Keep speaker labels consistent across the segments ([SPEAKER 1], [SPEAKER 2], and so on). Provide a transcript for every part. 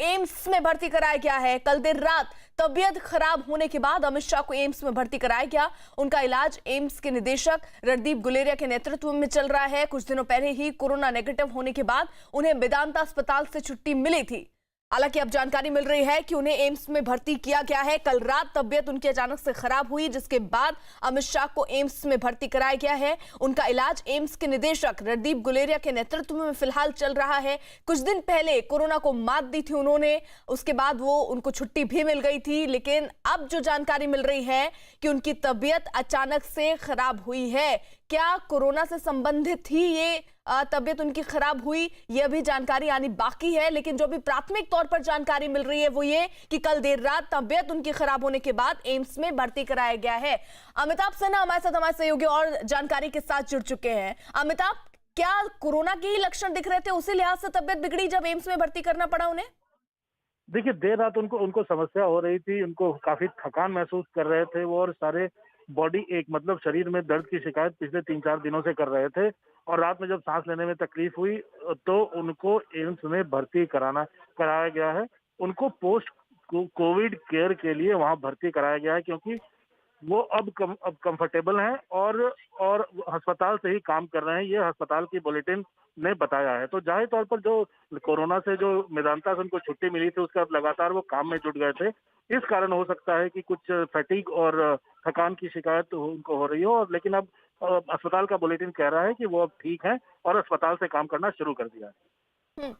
[SPEAKER 1] AIIMS में भर्ती कराया गया है। कल देर रात तबीयत खराब होने के बाद अमित शाह को एम्स में भर्ती कराया गया। उनका इलाज एम्स के निदेशक रणदीप गुलेरिया के नेतृत्व में चल रहा है। कुछ दिनों पहले ही कोरोना नेगेटिव होने के बाद उन्हें मेदांता अस्पताल से छुट्टी मिली थी। हालांकि अब जानकारी मिल रही है कि उन्हें एम्स में भर्ती किया गया है। कल रात तबीयत उनकी अचानक से खराब हुई, जिसके बाद अमित शाह को एम्स में भर्ती कराया गया है। उनका इलाज एम्स के निदेशक रणदीप गुलेरिया के नेतृत्व में फिलहाल चल रहा है। कुछ दिन पहले कोरोना को मात दी थी उन्होंने, उसके बाद उनको छुट्टी भी मिल गई थी। लेकिन अब जो जानकारी मिल रही है कि उनकी तबीयत अचानक से खराब हुई है। क्या कोरोना से संबंधित ही ये तबीयत उनकी खराब हुई, ये अभी जानकारी आनी बाकी है। लेकिन जो भी प्राथमिक तौर पर जानकारी मिल रही है वो ये कि कल देर रात तबीयत उनकी खराब होने के बाद एम्स में भर्ती कराया गया है। अमिताभ सिन्हा हमारे साथ, हमारे सहयोगी और जानकारी के साथ जुड़ चुके हैं। अमिताभ, क्या कोरोना के ही लक्षण दिख रहे थे, उसी लिहाज से तबीयत बिगड़ी जब एम्स में भर्ती करना पड़ा उन्हें?
[SPEAKER 2] देखिए, देर रात उनको समस्या हो रही थी, उनको काफी थकान महसूस कर रहे थे वो, और सारे बॉडी एक मतलब शरीर में दर्द की शिकायत पिछले 3-4 दिनों से कर रहे थे। और रात में जब सांस लेने में तकलीफ हुई तो उनको एम्स में भर्ती कराया गया है। उनको पोस्ट कोविड केयर के लिए वहां भर्ती कराया गया है, क्योंकि वो अब कंफर्टेबल हैं और अस्पताल से ही काम कर रहे हैं, ये अस्पताल की बुलेटिन ने बताया है। तो जाहिर तौर पर जो कोरोना से जो मेदांता से उनको छुट्टी मिली थी, उसके बाद लगातार वो काम में जुट गए थे। इस कारण हो सकता है कि कुछ फैटिग और थकान की शिकायत उनको हो रही हो, और लेकिन अब अस्पताल का बुलेटिन कह रहा है कि वो अब ठीक है और अस्पताल से काम करना शुरू कर दिया है।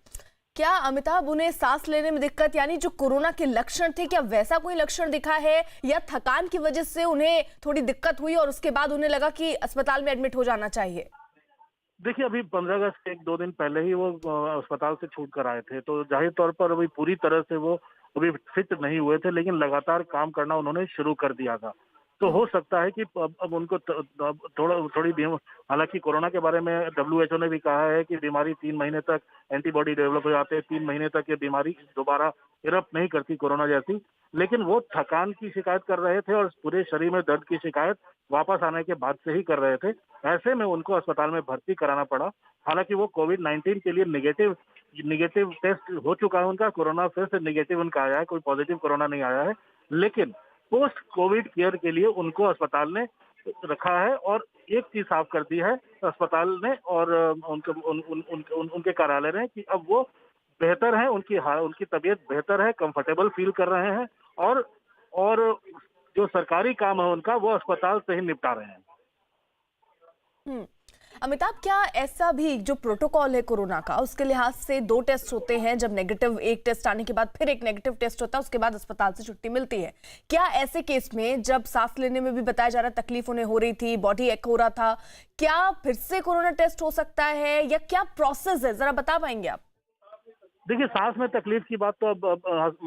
[SPEAKER 1] क्या अमिताभ, उन्हें सांस लेने में दिक्कत, यानी जो कोरोना के लक्षण थे, क्या वैसा कोई लक्षण दिखा है, या थकान की वजह से उन्हें थोड़ी दिक्कत हुई और उसके बाद उन्हें लगा कि अस्पताल में एडमिट हो जाना चाहिए?
[SPEAKER 2] देखिए, अभी 15 अगस्त के 1-2 दिन पहले ही वो अस्पताल से छूट कर आए थे, तो जाहिर तौर पर अभी पूरी तरह से वो अभी फिट नहीं हुए थे, लेकिन लगातार काम करना उन्होंने शुरू कर दिया था। तो हो सकता है कि अब उनको हालांकि कोरोना के बारे में WHO ने भी कहा है कि बीमारी 3 महीने तक एंटीबॉडी डेवलप हो जाते हैं, 3 महीने तक ये बीमारी दोबारा इरप्ट नहीं करती कोरोना जैसी। लेकिन वो थकान की शिकायत कर रहे थे और पूरे शरीर में दर्द की शिकायत वापस आने के बाद से ही कर रहे थे। ऐसे में उनको अस्पताल में भर्ती कराना पड़ा। हालांकि वो कोविड-19 के लिए निगेटिव टेस्ट हो चुका है उनका, कोरोना फिर से निगेटिव उनका आया है, कोई पॉजिटिव कोरोना नहीं आया है। लेकिन पोस्ट कोविड केयर के लिए उनको अस्पताल ने रखा है, और एक चीज साफ कर दी है अस्पताल ने और उनके कार्यालय ने कि अब वो बेहतर है, उनकी तबीयत बेहतर है, कंफर्टेबल फील कर रहे हैं, और जो सरकारी काम है उनका वो अस्पताल से ही निपटा रहे हैं।
[SPEAKER 1] अमिताभ, क्या ऐसा भी जो प्रोटोकॉल है कोरोना का, उसके लिहाज से 2 टेस्ट होते हैं, जब नेगेटिव एक टेस्ट आने के बाद फिर एक नेगेटिव टेस्ट होता है, उसके बाद अस्पताल से छुट्टी मिलती है। क्या ऐसे केस में जब सांस लेने में भी बताया जा रहा है तकलीफ उन्हें हो रही थी, बॉडी एक हो रहा था, क्या फिर से कोरोना टेस्ट हो सकता है, या क्या प्रोसेस है, जरा बता पाएंगे आप?
[SPEAKER 2] देखिए, सांस में तकलीफ की बात तो अब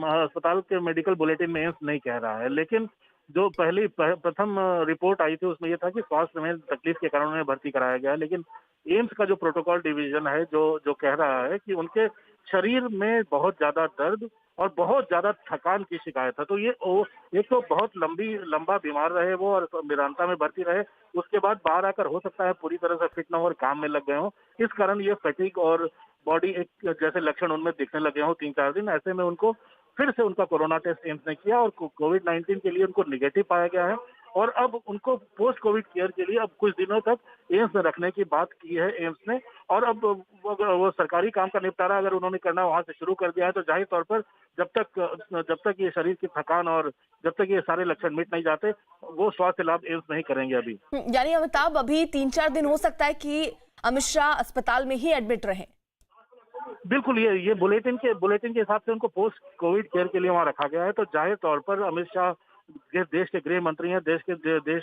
[SPEAKER 2] अस्पताल के मेडिकल बुलेटिन में एम्स नहीं कह रहा है, लेकिन जो प्रथम रिपोर्ट आई थी उसमें यह था कि श्वास में तकलीफ के कारण उन्हें भर्ती कराया गया है। लेकिन एम्स का जो प्रोटोकॉल डिवीजन है जो कह रहा है कि उनके शरीर में बहुत ज्यादा दर्द और बहुत ज्यादा थकान की शिकायत है। तो ये एक तो बहुत लंबा बीमार रहे वो और मेदांता में भर्ती रहे, उसके बाद बाहर आकर हो सकता है पूरी तरह से फिट न हो और काम में लग गए हो। इस कारण ये फैटिग और बॉडी एक जैसे लक्षण उनमें दिखने लगे हो 3-4 दिन। ऐसे में उनको फिर से उनका कोरोना टेस्ट एम्स ने किया और कोविड-19 के लिए उनको निगेटिव पाया गया है, और अब उनको पोस्ट कोविड केयर के लिए अब कुछ दिनों तक एम्स में रखने की बात की है एम्स ने। और अब वो सरकारी काम का निपटारा अगर उन्होंने करना वहां से शुरू कर दिया है, तो जाहिर तौर पर जब तक ये शरीर की थकान और जब तक ये सारे लक्षण मिट नहीं जाते, वो स्वास्थ्य लाभ एम्स नहीं करेंगे अभी।
[SPEAKER 1] यानी अमिताभ, अभी 3-4 दिन हो सकता है कि अमित शाह अस्पताल में ही एडमिट रहे?
[SPEAKER 2] बिल्कुल, ये बुलेटिन के हिसाब से उनको पोस्ट कोविड केयर के लिए वहां रखा गया है। तो जाहिर तौर पर अमित शाह देश के गृह मंत्री हैं, देश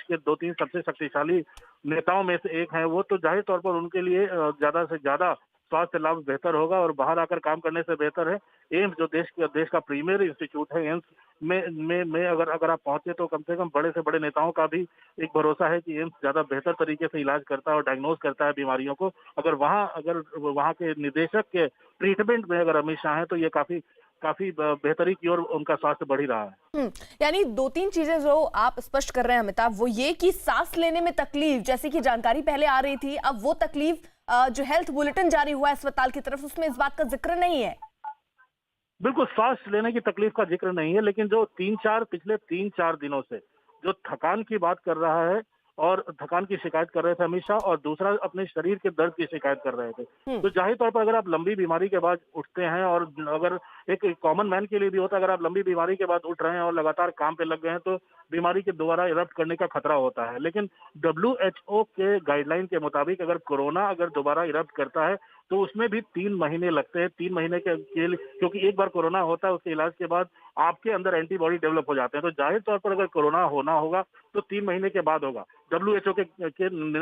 [SPEAKER 2] के 2-3 सबसे शक्तिशाली नेताओं में से एक हैं वो, तो जाहिर तौर पर उनके लिए ज्यादा से ज्यादा स्वास्थ्य लाभ बेहतर होगा और बाहर आकर काम करने से बेहतर है एम्स, जो देश का प्रीमियर इंस्टीट्यूट है। एम्स में अगर आप पहुंचे तो कम से कम बड़े से बड़े नेताओं का भी एक भरोसा है कि एम्स ज्यादा बेहतर तरीके से इलाज करता है और डायग्नोज करता है बीमारियों को। अगर वहाँ के निदेशक के ट्रीटमेंट में अगर अमित शाह है तो ये काफी बेहतरी की ओर उनका स्वास्थ्य बढ़ ही रहा है।
[SPEAKER 1] यानी 2-3 चीजें जो आप स्पष्ट कर रहे हैं अमिताभ, वो ये कि सांस लेने में तकलीफ, जैसे कि जानकारी पहले आ रही थी, अब वो तकलीफ जो हेल्थ बुलेटिन जारी हुआ है अस्पताल की तरफ, उसमें इस बात का जिक्र नहीं है।
[SPEAKER 2] बिल्कुल, श्वास लेने की तकलीफ का जिक्र नहीं है, लेकिन जो पिछले 3-4 दिनों से जो थकान की बात कर रहा है और थकान की शिकायत कर रहे थे अमित शाह, और दूसरा अपने शरीर के दर्द की शिकायत कर रहे थे।
[SPEAKER 1] हम्म।
[SPEAKER 2] तो ज़ाहिर तौर पर अगर आप लंबी बीमारी के बाद उठते हैं, और अगर एक कॉमन मैन के लिए भी होता है, अगर आप लंबी बीमारी के बाद उठ रहे हैं और लगातार काम पे लग गए हैं, तो बीमारी के दोबारा इरप्ट करने का खतरा होता है। लेकिन डब्ल्यूएचओ के गाइडलाइन के मुताबिक अगर कोरोना दोबारा इरप्ट करता है, तो उसमें भी 3 महीने लगते हैं। 3 महीने के लिए, क्योंकि एक बार कोरोना होता है, उसके इलाज के बाद आपके अंदर एंटीबॉडी डेवलप हो जाते हैं। तो जाहिर तौर पर अगर कोरोना होना होगा तो 3 महीने के बाद होगा, डब्ल्यूएचओ के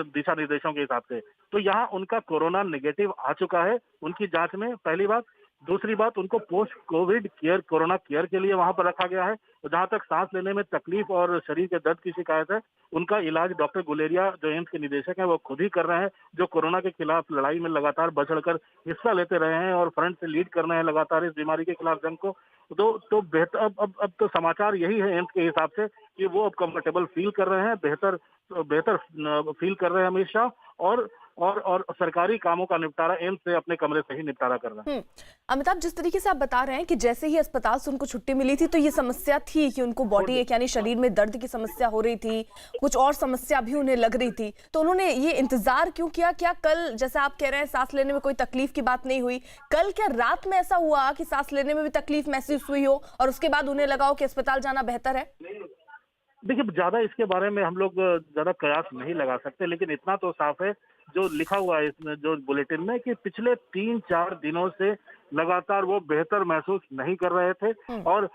[SPEAKER 2] दिशा निर्देशों के हिसाब से। तो यहाँ उनका कोरोना नेगेटिव आ चुका है उनकी जांच में, पहली बात। दूसरी बात, उनको post Covid care, corona care के लिए वहां पर रखा गया है। तो जहां तक सांस लेने में तकलीफ और शरीर के दर्द की शिकायत है, उनका इलाज डॉक्टर गुलेरिया, जो एम्स के निदेशक हैं, वो खुद ही कर रहे हैं, जो कोरोना के खिलाफ लड़ाई में लगातार बढ़ चढ़कर हिस्सा लेते रहे हैं और फ्रंट से लीड कर रहे हैं लगातार इस बीमारी के खिलाफ जंग को। तो बेहतर, अब तो समाचार यही है एम्स के हिसाब से कि वो अब कंफर्टेबल फील कर रहे हैं, बेहतर बेहतर फील कर रहे हैं अमित शाह, और सरकारी कामों का निपटारा एम्स से अपने कमरे से ही निपटारा कर रहे हैं।
[SPEAKER 1] अमिताभ, जिस तरीके से आप बता रहे हैं कि जैसे ही अस्पताल से उनको छुट्टी मिली थी तो ये समस्या थी कि उनको बॉडी एक यानी शरीर में दर्द की समस्या हो रही थी, कुछ और समस्या भी उन्हें लग रही थी, तो उन्होंने ये इंतजार क्यों किया? क्या कल, जैसे आप कह रहे हैं, सांस लेने में कोई तकलीफ की बात नहीं हुई, कल क्या रात में ऐसा हुआ कि सांस लेने में भी तकलीफ महसूस हुई हो और उसके बाद उन्हें लगा हो कि अस्पताल जाना बेहतर है?
[SPEAKER 2] देखिए, ज्यादा इसके बारे में हम लोग ज्यादा कयास नहीं लगा सकते, लेकिन इतना तो साफ है, जो लिखा हुआ है इसमें, जो बुलेटिन में, कि पिछले 3-4 दिनों से लगातार वो बेहतर महसूस नहीं कर रहे थे, और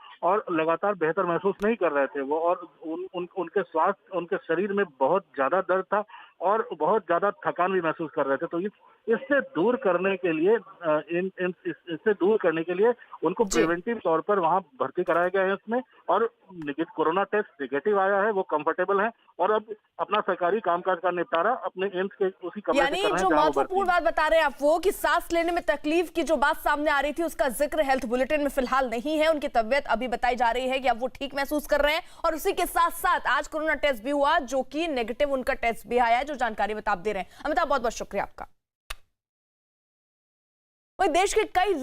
[SPEAKER 2] लगातार बेहतर महसूस नहीं कर रहे थे वो, और उनके स्वास्थ्य, उनके शरीर में बहुत ज्यादा दर्द था और बहुत ज्यादा थकान भी महसूस कर रहे थे। तो इससे दूर करने के लिए इससे दूर करने के लिए उनको प्रिवेंटिव तौर पर वहां भर्ती कराया गया है इसमें, और कोरोना टेस्ट नेगेटिव आया है, वो कंफर्टेबल है, और अब अपना सरकारी कामकाज का निपटारा अपने एम्स के उसी कमरे से
[SPEAKER 1] यानी
[SPEAKER 2] कर रहे हैं
[SPEAKER 1] जो
[SPEAKER 2] जहां वो भर्ती
[SPEAKER 1] महत्वपूर्ण बात बता रहे हैं आप, वो कि सांस लेने में तकलीफ की जो बात सामने आ रही थी उसका जिक्र हेल्थ बुलेटिन में फिलहाल नहीं है। उनकी तबीयत अभी बताई जा रही है कि अब वो ठीक महसूस कर रहे हैं, और उसी के साथ साथ आज कोरोना टेस्ट भी हुआ, जो कि नेगेटिव उनका टेस्ट भी आया है, जो जानकारी आप दे रहे हैं। अमिताभ, बहुत बहुत शुक्रिया आपका। वही देश के कई